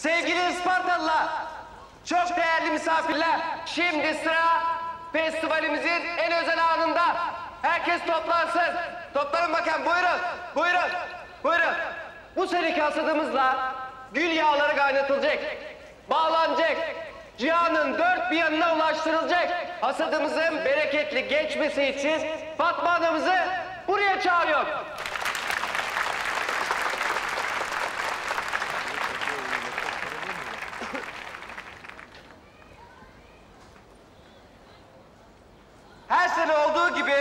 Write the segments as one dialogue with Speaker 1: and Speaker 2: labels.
Speaker 1: Sevgili Ispartalılar, çok değerli misafirler, şimdi sıra festivalimizin en özel anında. Herkes toplansın. Toplanın bakın, buyurun, buyurun, buyurun. Bu seneki hasadımızla gül yağları kaynatılacak, bağlanacak, cihanın dört bir yanına ulaştırılacak. Hasadımızın bereketli geçmesi için Fatma Anamızı buraya çağırıyorum. Her sene olduğu gibi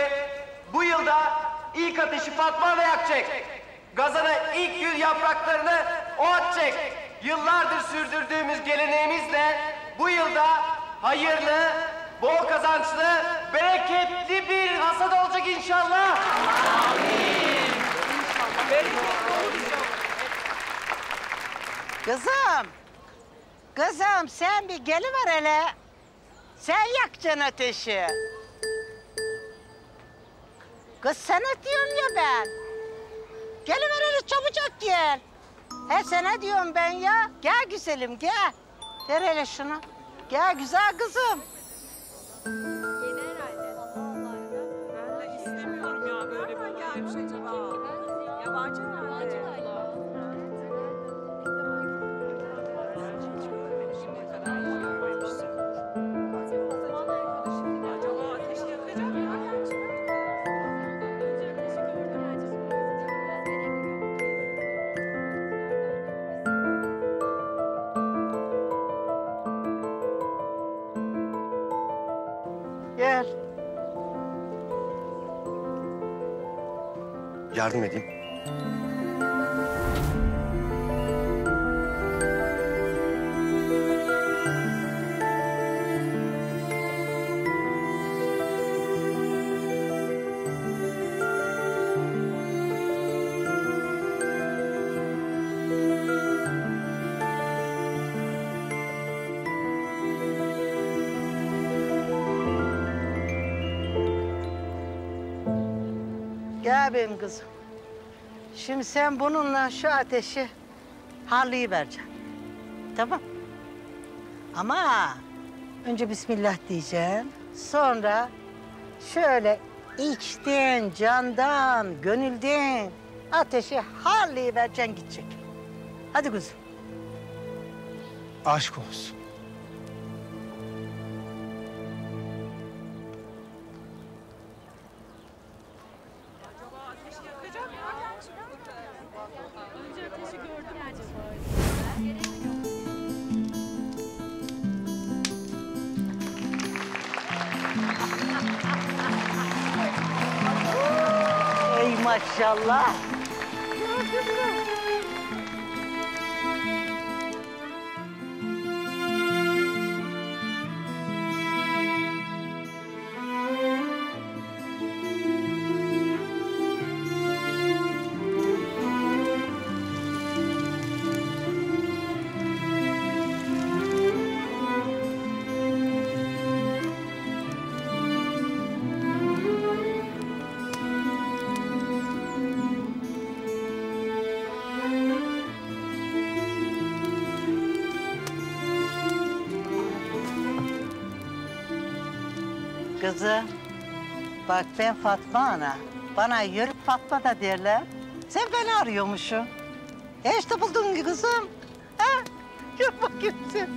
Speaker 1: bu yılda ilk ateşi Fatma Ana yakacak. Gazana ilk gül yapraklarını o atacak. Yıllardır sürdürdüğümüz geleneğimizle bu yılda hayırlı, bol kazançlı, bereketli bir hasat olacak inşallah. Amin.
Speaker 2: Kızım sen bir geliver hele. Sen yakacaksın ateşi. Kız sana diyorum ya ben. Geliver hele çabucak gel. He sana diyorum ben ya. Gel güzelim gel. Ver hele şunu. Gel güzel kızım.
Speaker 3: Yeni herhalde. Ben de istemiyorum ya böyle bir gelmiş acaba. Yabancı nerede? Acaba ateşi yakacak mı?
Speaker 2: Gel.
Speaker 1: Yardım edeyim.
Speaker 2: Gel benim kızım. Şimdi sen bununla şu ateşi harlayıvereceksin. Tamam. Ama önce Bismillah diyeceksin. Sonra şöyle içten, candan, gönülden ateşi harlayıvereceksin gidecek. Hadi kızım.
Speaker 1: Aşk olsun.
Speaker 3: Acaba ateşi yakacak mı? Önce ateşi gördüm acaba.
Speaker 2: Ey maşallah. Kızım, bak ben Fatma Ana. Bana Yörük Fatma da derler. Sen beni arıyormuşsun. İşte buldun ki kızım. Ha? Gel bakayım sen.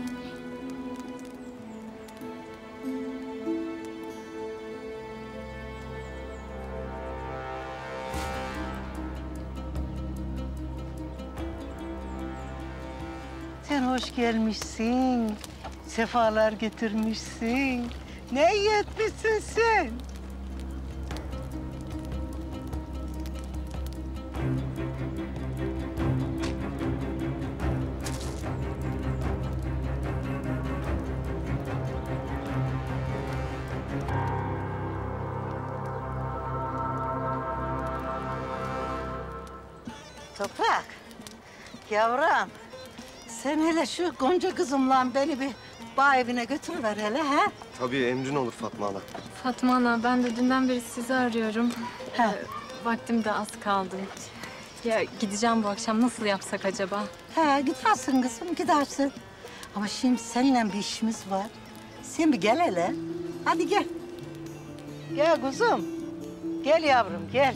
Speaker 2: Sen hoş gelmişsin. Sefalar getirmişsin. Ne iyi etmişsin sen? Toprak, yavrum. Sen hele şu Gonca kızımla beni bir bağ evine götürüver hele ha?
Speaker 1: Tabii emrin olur Fatma Ana.
Speaker 4: Fatma Ana, ben de dünden beri sizi arıyorum.
Speaker 2: Ha.
Speaker 4: Vaktim de az kaldı. Ya gideceğim bu akşam. Nasıl yapsak acaba?
Speaker 2: He gidersin kızım gidersin. Ama şimdi seninle bir işimiz var. Sen bir gel hele. Hadi gel. Gel kuzum. Gel yavrum gel.